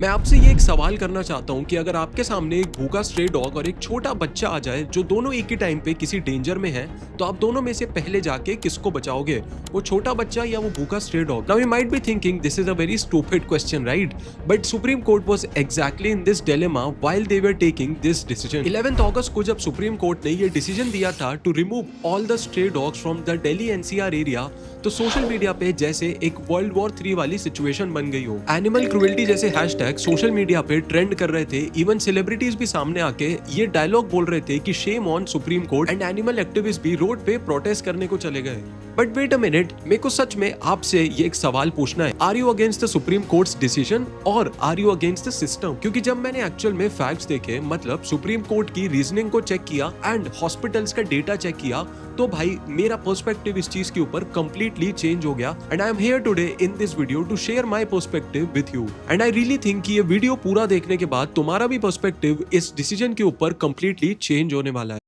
मैं आपसे ये एक सवाल करना चाहता हूँ कि अगर आपके सामने एक भूखा स्ट्रे डॉग और एक छोटा बच्चा आ जाए जो दोनों एक ही टाइम पे किसी डेंजर में हैं, तो आप दोनों में से पहले जाके किसको बचाओगे, वो छोटा बच्चा या वो भूखा stray dog? Now you might be thinking this is a very stupid question, right? But Supreme Court was exactly in this dilemma while they were taking this decision. 11 अगस्त को जब सुप्रीम कोर्ट ने ये डिसीजन दिया था to remove all the stray dogs from the Delhi NCR area, तो social media पे जैसे एक वर्ल्ड वॉर 3 वाली सिचुएशन बन गई हो। एनिमल क्रुएल्टी जैसे हैशटैग सोशल मीडिया पे ट्रेंड कर रहे थे। इवन सेलिब्रिटीज भी सामने आके ये डायलॉग बोल रहे थे कि shame on supreme court, and animal activist भी रोड पे प्रोटेस्ट करने को चले गए। बट वेट अ मिनट, मेरे को सच में आपसे ये एक सवाल पूछना है, are you against the supreme court's decision और are you against the system? क्योंकि जब मैंने एक्चुअल में फैक्ट्स देखे, मतलब सुप्रीम कोर्ट की रीजनिंग को चेक किया एंड हॉस्पिटल्स का डेटा चेक किया, तो भाई मेरा पर्सपेक्टिव इस चीज के ऊपर कंप्लीटली चेंज हो गया। And I am here today in this video to share my perspective with you. And I really think कि ये वीडियो पूरा देखने के बाद तुम्हारा भी पर्सपेक्टिव इस डिसीजन के ऊपर कंप्लीटली चेंज होने वाला है।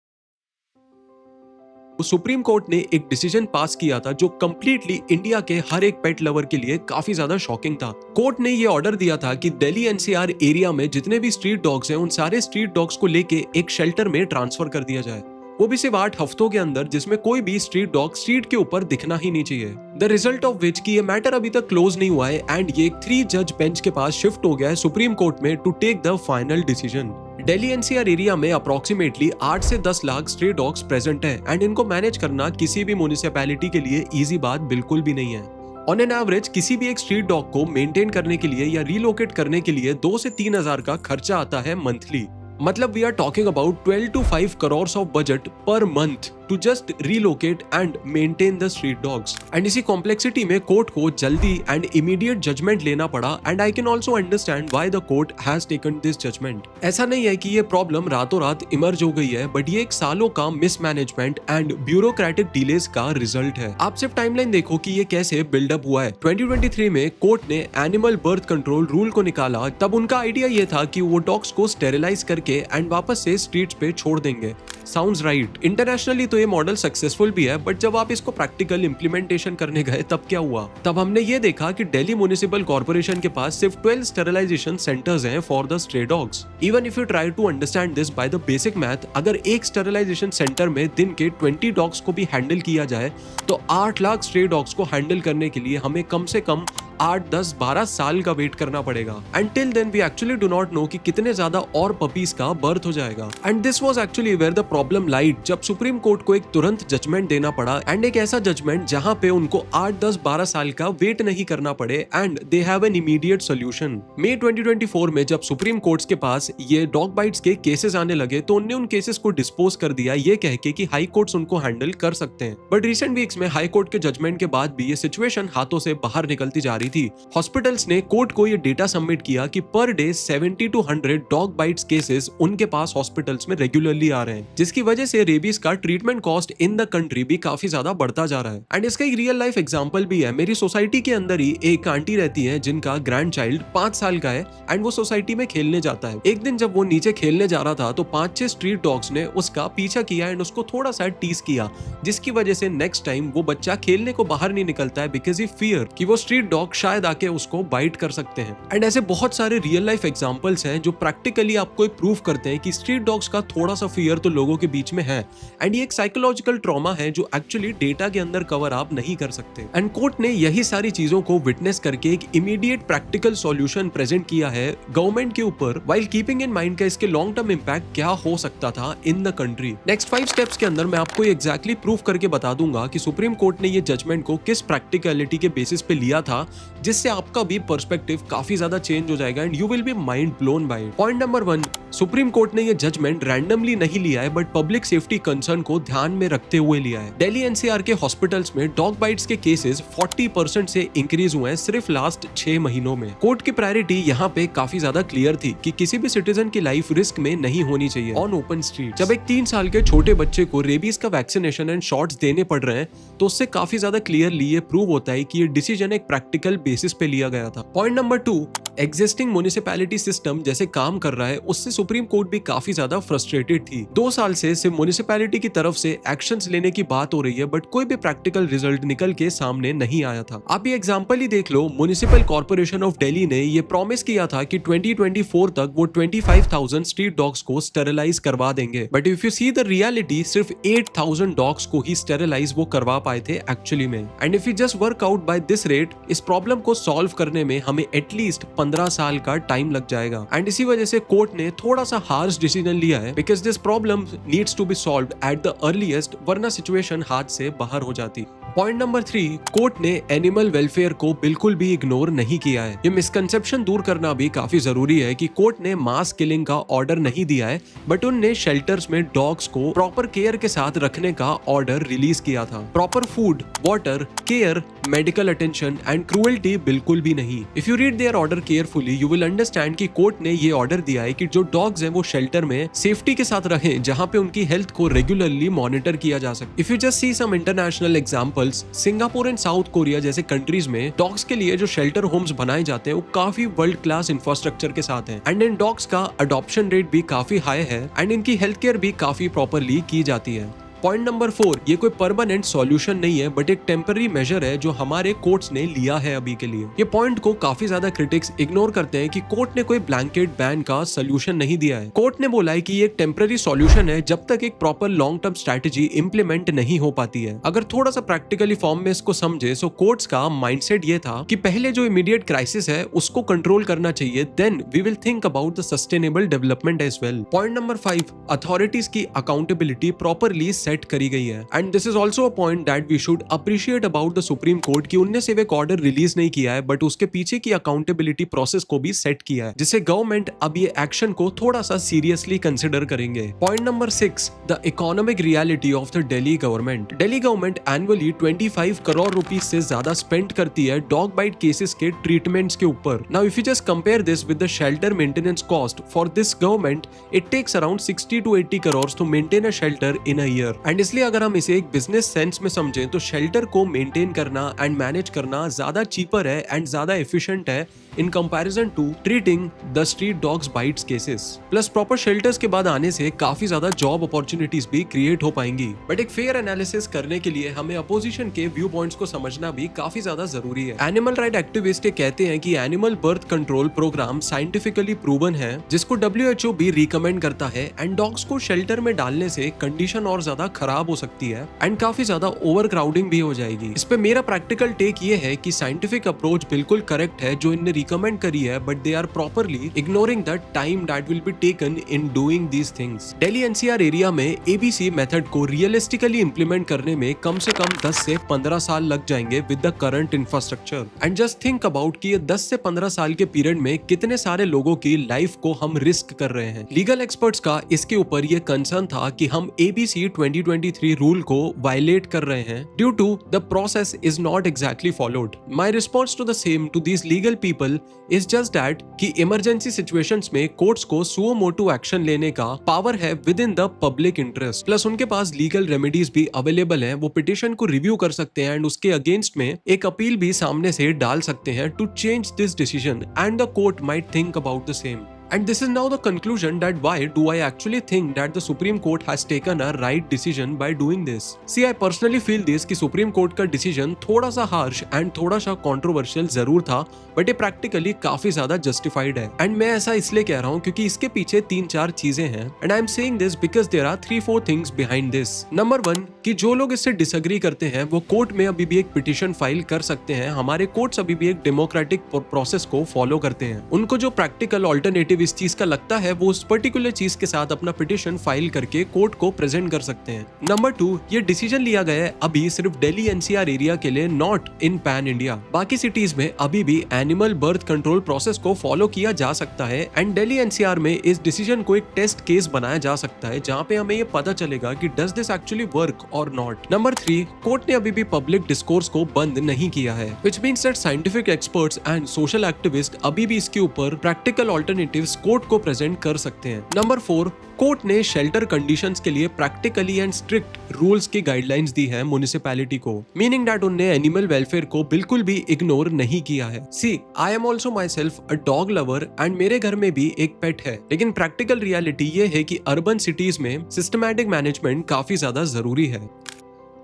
सुप्रीम कोर्ट ने एक डिसीजन पास किया था जो कंप्लीटली इंडिया के हर एक पेट लवर के लिए काफी ज्यादा शॉकिंग था। कोर्ट ने ये ऑर्डर दिया था कि दिल्ली एनसीआर एरिया में जितने भी स्ट्रीट डॉग्स हैं, उन सारे स्ट्रीट डॉग्स को लेके एक शेल्टर में ट्रांसफर कर दिया जाए, वो भी सिर्फ 8 हफ्तों के अंदर, जिसमें कोई भी स्ट्रीट डॉग स्ट्रीट के ऊपर दिखना ही नहीं चाहिए। द रिजल्ट ऑफ विच कि ये मैटर अभी तक क्लोज नहीं हुआ है एंड ये एक 3 जज बेंच के पास शिफ्ट हो गया है सुप्रीम कोर्ट में to take the final decision. Delhi NCR area में अप्रोक्सीमेटली 8 से 10 लाख स्ट्रे डॉग्स प्रेजेंट हैं एंड इनको मैनेज करना किसी भी म्युनिसिपैलिटी के लिए इजी बात बिल्कुल भी नहीं है। ऑन एन एवरेज किसी भी एक स्ट्रीट डॉग को मेंटेन करने के लिए या रिलोकेट करने के लिए 2 से 3 हजार का खर्चा आता है मंथली। मतलब we are talking about 12 to 5 crores of budget per month to just relocate and maintain the street dogs. And इसी कॉम्प्लेक्सिटी में कोर्ट को जल्दी एंड इमीडिएट जजमेंट लेना पड़ा and I can also understand why the court has taken this judgement. ऐसा नहीं है कि ये प्रॉब्लम रातों रात इमर्ज हो गई है, बट ये एक सालों का मिसमैनेजमेंट एंड ब्यूरोक्रेटिक डिलेज का रिजल्ट है। आप सिर्फ टाइमलाइन देखो कि ये कैसे बिल्डअप हुआ है। 2023 में कोर्ट ने एनिमल बर्थ कंट्रोल रूल को निकाला, तब उनका आइडिया ये था कि वो डॉग्स को स्टेरिलाइज करके एंड वापस से स्ट्रीट्स पे छोड़ देंगे। Sounds right. इंटरनेशनली तो ये मॉडल सक्सेसफुल भी है, बट जब आप इसको प्रैक्टिकल इंप्लीमेंटेशन करने गए तब क्या हुआ? तब हमने ये देखा कि दिल्ली म्युनिसिपल कॉर्पोरेशन के पास सिर्फ 12 स्टेरिलाइजेशन सेंटर्स हैं for the stray dogs. Even if you try to understand this by the basic math, अगर एक स्टेरिलाइजेशन सेंटर में दिन के 20 डॉग्स को भी हैंडल किया जाए तो 8 लाख स्ट्रे डॉग्स को हैंडल करने के लिए हमें कम से कम 8, 10, 12 साल का वेट करना पड़ेगा। And till then we actually do not know कि कितने ज्यादा और पपीज का बर्थ हो जाएगा। And this was actually where the problem lied, जब सुप्रीम कोर्ट को एक तुरंत जजमेंट देना पड़ा, एंड एक ऐसा जजमेंट जहां पे उनको 8, 10, 12 साल का वेट नहीं करना पड़े and they have an immediate solution. मई 2024 में जब सुप्रीम कोर्ट्स के पास ये डॉग बाइट्स के केसेस आने लगे, तो उन्होंने उन केसेस को डिस्पोज कर दिया ये कह के कि हाई कोर्ट्स उनको हैंडल कर सकते हैं। बट रिसेंट वीक्स में हाई कोर्ट के जजमेंट के बाद भी ये सिचुएशन हाथों से बाहर निकलती जा रही थी। हॉस्पिटल्स ने कोर्ट को ये डेटा सबमिट किया कि per day 70 to 100 dog bytes cases उनके पास हॉस्पिटल्स में रेगुलरली आ रहे हैं, जिसकी वजह से रेबीज का treatment cost in the country भी काफी ज्यादा बढ़ता जा रहा है। एंड इसका एक रियल लाइफ एग्जांपल भी है। मेरी सोसाइटी के अंदर ही एक आंटी रहती है जिनका ग्रैंड चाइल्ड 5 साल का है एंड वो सोसाइटी में खेलने जाता है। एक दिन जब वो नीचे खेलने जा रहा था तो 5-6 स्ट्रीट डॉग्स ने उसका पीछा किया एंड उसको थोड़ा सा टीज किया, जिसकी वजह से नेक्स्ट टाइम वो बच्चा खेलने को बाहर नहीं निकलता है बिकॉज ही फियर कि वो स्ट्रीट डॉग शायद आके उसको बाइट कर सकते हैं। एंड ऐसे बहुत सारे रियल लाइफ एग्जांपल्स हैं जो प्रैक्टिकली आपको प्रूव करते हैं कि स्ट्रीट डॉग्स का थोड़ा सा फियर तो लोगों के बीच में है एंड ये एक साइकोलॉजिकल ट्रॉमा है जो एक्चुअली डेटा के अंदर कवर आप नहीं कर सकते। एंड कोर्ट ने यही सारी चीजों को विटनेस करके एक इमीडिएट प्रैक्टिकल सॉल्यूशन प्रेजेंट किया है गवर्नमेंट के ऊपर, व्हाइल कीपिंग इन माइंड का इसके लॉन्ग टर्म इंपैक्ट क्या हो सकता था in the country. Next 5 steps के अंदर मैं आपको एग्जैक्टली प्रूफ करके बता दूंगा कि सुप्रीम कोर्ट ने ये जजमेंट को किस प्रैक्टिकलिटी के बेसिस पे लिया था, जिससे आपका भी पर्सपेक्टिव काफी ज्यादा चेंज हो जाएगा and you will be mind blown by it. Point number 1, Supreme Court ने ये जजमेंट रैंडमली नहीं लिया है, बट पब्लिक सेफ्टी कंसर्न को ध्यान में रखते हुए लिया है। दिल्ली एनसीआर के हॉस्पिटल्स में डॉग बाइट्स के केसेस 40% से इंक्रीज हुए हैं सिर्फ लास्ट 6 महीनों में। कोर्ट की प्रायोरिटी यहाँ पे काफी ज्यादा क्लियर थी कि किसी भी सिटीजन की लाइफ रिस्क में नहीं होनी चाहिए ऑन ओपन स्ट्रीट। जब एक 3 साल के छोटे बच्चे को रेबीज का वैक्सीनेशन एंड शॉट्स देने पड़ रहे हैं, तो उससे काफी ज्यादा क्लियरली ये प्रूव होता है कि ये डिसीजन एक प्रैक्टिकल बेसिस पे लिया गया था। Point number 2, existing municipality system जैसे काम कर रहा है उससे सुप्रीम कोर्ट भी काफी ज्यादा फ्रस्ट्रेटेड थी। 2 साल से सिर्फ म्युनिसिपैलिटी की तरफ से एक्शंस लेने की बात हो रही है बट कोई भी प्रैक्टिकल रिजल्ट निकल के सामने नहीं आया था। आप ये एग्जांपल ही देख लो, म्युनिसिपल कॉर्पोरेशन ऑफ दिल्ली ने ये प्रॉमिस किया था कि 2024 तक वो 25,000 स्ट्रीट डॉग्स को स्टेरिलाइज करवा देंगे, but if you see the reality सिर्फ 8,000 डॉग्स को ही स्टेरिलाइज वो करवा पाए थे एक्चुअली में। And if you just work out by this rate, इस प्रॉब्लम को सॉल्व करने में हमें एटलीस्ट 15 साल का टाइम लग जाएगा। एंड इसी वजह से कोर्ट ने थोड़ा सा हार्श डिसीजन लिया है because this problem needs to be solved at the earliest, वरना सिचुएशन हाथ से बाहर हो जाती। पॉइंट नंबर 3, कोर्ट ने एनिमल वेलफेयर को बिल्कुल भी इग्नोर नहीं किया है। ये मिसकंसेप्शन दूर करना भी काफी जरूरी है कि कोर्ट ने मास किलिंग का ऑर्डर नहीं दिया है, बट उनने शेल्टर्स में डॉग्स को प्रॉपर केयर के साथ रखने का ऑर्डर रिलीज किया था। Proper food, water, care, medical attention and cruelty बिल्कुल भी नहीं। If you read their order carefully you will understand कि कोर्ट ने ये ऑर्डर दिया है कि जो डॉग्स हैं वो शेल्टर में सेफ्टी के साथ रहें, जहां पे उनकी हेल्थ को रेगुलरली मॉनिटर किया जा सके। If you just see some international example, Singapore and South Korea जैसे कंट्रीज में डॉग्स के लिए जो शेल्टर होम्स बनाए जाते हैं वो काफी वर्ल्ड क्लास इंफ्रास्ट्रक्चर के साथ हैं। एंड इन डॉग्स का अडॉप्शन रेट भी काफी हाई है एंड इनकी हेल्थ केयर भी काफी प्रॉपरली की जाती है। पॉइंट नंबर 4, ये कोई परमानेंट सॉल्यूशन नहीं है बट एक टेम्पररी मेजर है जो हमारे कोर्ट्स ने लिया है अभी के लिए। ये पॉइंट को काफी ज्यादा क्रिटिक्स इग्नोर करते हैं कि कोर्ट ने कोई ब्लैंकेट बैन का सॉल्यूशन नहीं दिया है। कोर्ट ने बोला है कि ये एक टेम्पररी सॉल्यूशन है जब तक एक proper long term strategy implement नहीं हो पाती है। अगर थोड़ा सा प्रैक्टिकली फॉर्म में इसको समझे सो कोर्ट्स का माइंडसेट ये था कि पहले जो इमीडिएट क्राइसिस है उसको कंट्रोल करना चाहिए, then we will think about the sustainable development as well. Point number 5, authorities की अकाउंटेबिलिटी प्रॉपरली सेट करी गई है। And this is also a point that we should appreciate about the Supreme Court कि उनने सिर्फ एक ऑर्डर रिलीज नहीं किया है बट उसके पीछे की अकाउंटेबिलिटी प्रोसेस को भी सेट किया है, जिससे गवर्नमेंट अब ये एक्शन को थोड़ा सा सीरियसली कंसिडर करेंगे। Point number 6, the economic reality of the Delhi government. Delhi government annually 25 crore rupees से ज्यादा स्पेंड करती है डॉग बाइट केसेस के ट्रीटमेंट्स के ऊपर। Now if you just compare this with the shelter maintenance cost for this government, it takes around 60 to 80 crore to maintain a shelter in a year. And इसलिए अगर हम इसे एक बिजनेस सेंस में समझें तो शेल्टर को मेंटेन करना एंड मैनेज करना ज्यादा चीपर है एंड ज्यादा एफिशिएंट है in comparison to treating the street dogs bites cases. Plus proper shelters के बाद आने से काफी ज्यादा जॉब अपॉर्चुनिटीज भी क्रिएट हो पाएंगी। बट एक फेयर एनालिसिस करने के लिए हमें अपोजिशन के व्यू पॉइंट्स को समझना भी काफी ज्यादा जरूरी है। एनिमल राइट एक्टिविस्ट कहते हैं कि animal birth control program scientifically proven है, जिसको WHO भी रिकमेंड करता है एंड डॉग्स को शेल्टर में डालने से कंडीशन और ज्यादा खराब हो सकती है एंड काफी ज्यादा ओवर क्राउडिंग भी हो जाएगी। इस पे मेरा प्रैक्टिकल टेक ये है कि साइंटिफिक अप्रोच बिल्कुल करेक्ट है जो इनने रिकमेंड करी है, but they are properly ignoring the time that will be taken in doing these things. Delhi NCR area में ABC मेथड को रियलिस्टिकली इंप्लीमेंट करने में कम से कम 10 से 15 साल लग जाएंगे with the current infrastructure. And just think about कि ये 10 से 15 साल के पीरियड में कितने सारे लोगों की लाइफ को हम रिस्क कर रहे हैं। लीगल एक्सपर्ट्स का इसके ऊपर ये कंसर्न था कि हम ABC 2023 रूल को वायलेट कर रहे हैं due to the process is not exactly followed. My response to the same to these legal people is just that कि इमरजेंसी सिचुएशंस में कोर्ट्स को सुओ मोटो एक्शन लेने का पावर है within the public interest. Plus उनके पास legal remedies भी available हैं, वो पिटिशन को रिव्यू कर सकते हैं एंड उसके अगेंस्ट में एक अपील भी सामने से डाल सकते हैं to change this decision and the court might think about the same. And this is now the conclusion that why do I actually think that the Supreme Court has taken a right decision by doing this? See, I personally feel this कि Supreme Court का decision थोड़ा सा harsh and थोड़ा सा controversial जरूर था, but ये practically काफी ज्यादा justified है। And मैं ऐसा इसलिए कह रहा हूँ क्योंकि इसके पीछे 3-4 चीजें हैं and I am saying this because there are 3-4 things behind this. Number 1, कि जो लोग इससे disagree करते हैं वो कोर्ट में अभी भी एक पिटिशन फाइल कर सकते हैं। हमारे कोर्ट्स अभी भी एक डेमोक्रेटिक प्रोसेस को फॉलो करते हैं। उनको जो प्रैक्टिकल ऑल्टरनेटिव इस चीज का लगता है वो उस पर्टिकुलर चीज के साथ अपना पिटिशन फाइल करके कोर्ट को प्रेजेंट कर सकते हैं। नंबर 2, ये डिसीजन लिया गया है अभी सिर्फ दिल्ली NCR एरिया के लिए, नॉट इन पैन इंडिया। बाकी सिटीज में अभी भी एनिमल बर्थ कंट्रोल प्रोसेस को फॉलो किया जा सकता है एंड दिल्ली NCR में इस डिसीजन को एक टेस्ट केस बनाया जा सकता है जहाँ पे हमें ये पता चलेगा कि डज दिस एक्चुअली वर्क और नॉट। नंबर 3, कोर्ट ने अभी भी पब्लिक डिस्कोर्स को बंद नहीं किया है, which means that scientific experts and social activist अभी भी इसके ऊपर प्रैक्टिकल ऑल्टरनेटिव्स इस कोर्ट को प्रेजेंट कर सकते हैं। नंबर 4, कोर्ट ने शेल्टर कंडीशंस के लिए प्रैक्टिकली एंड स्ट्रिक्ट रूल्स की गाइडलाइंस दी है म्युनिसिपैलिटी को, मीनिंग दैट उनने एनिमल वेलफेयर को बिल्कुल भी इग्नोर नहीं किया है। See, I am also myself a dog lover and मेरे घर में भी एक पेट है, लेकिन प्रैक्टिकल रियलिटी ये है कि अर्बन सिटीज में सिस्टमैटिक मैनेजमेंट काफी ज्यादा जरूरी है।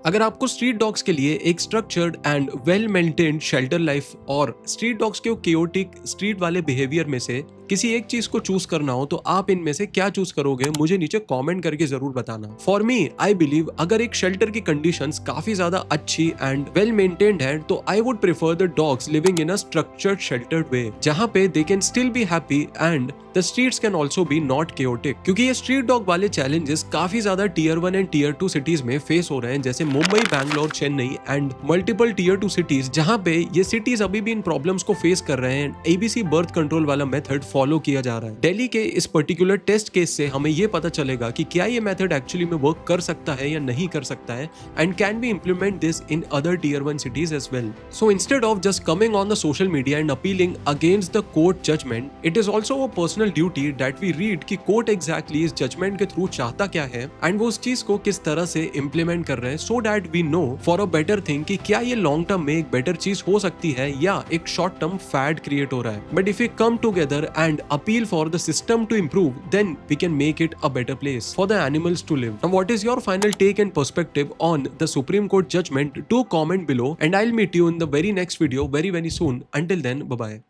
अगर आपको स्ट्रीट डॉग्स के लिए एक structured and well maintained shelter life और स्ट्रीट डॉग्स के केओटिक स्ट्रीट वाले बिहेवियर में से किसी एक चीज को चूज करना हो तो आप इनमें से क्या चूज करोगे, मुझे नीचे कमेंट करके जरूर बताना। फॉर मी, आई बिलीव अगर एक शेल्टर की कंडीशंस काफी ज्यादा अच्छी एंड वेल मेंटेन्ड है तो I would prefer the dogs living in a structured sheltered way, जहां पे they can still be happy and the streets can also be not chaotic. क्योंकि ये स्ट्रीट डॉग वाले चैलेंजेस काफी ज्यादा टियर 1 एंड टियर 2 सिटीज में face हो रहे हैं, जैसे Mumbai, Bangalore, Chennai and multiple tier 2 cities, जहां पे ये सिटीज अभी भी इन प्रॉब्लम्स को फेस कर रहे हैं। एबीसी बर्थ कंट्रोल वाला मेथड फॉलो किया जा रहा है। दिल्ली के इस पर्टिकुलर टेस्ट केस से हमें ये पता चलेगा कि क्या ये मेथड एक्चुअली में वर्क कर सकता है या नहीं कर सकता है, and can we implement this in other tier 1 cities as well. So instead of just coming on the social media and appealing against the court judgment, it is also a personal duty that we read कि court exactly इस judgment के through चाहता क्या है and वो उस चीज को किस तरह से implement कर रहे हैं, so that we know for a better thing कि क्या ये long term में एक better चीज हो सकती है या एक short term fad create हो रहा है। But if we come together and appeal for the system to improve, then we can make it a better place for the animals to live. Now what is your final take and perspective on the Supreme Court judgment? Do comment below and I'll meet you in the very next video very soon. Until then, bye bye.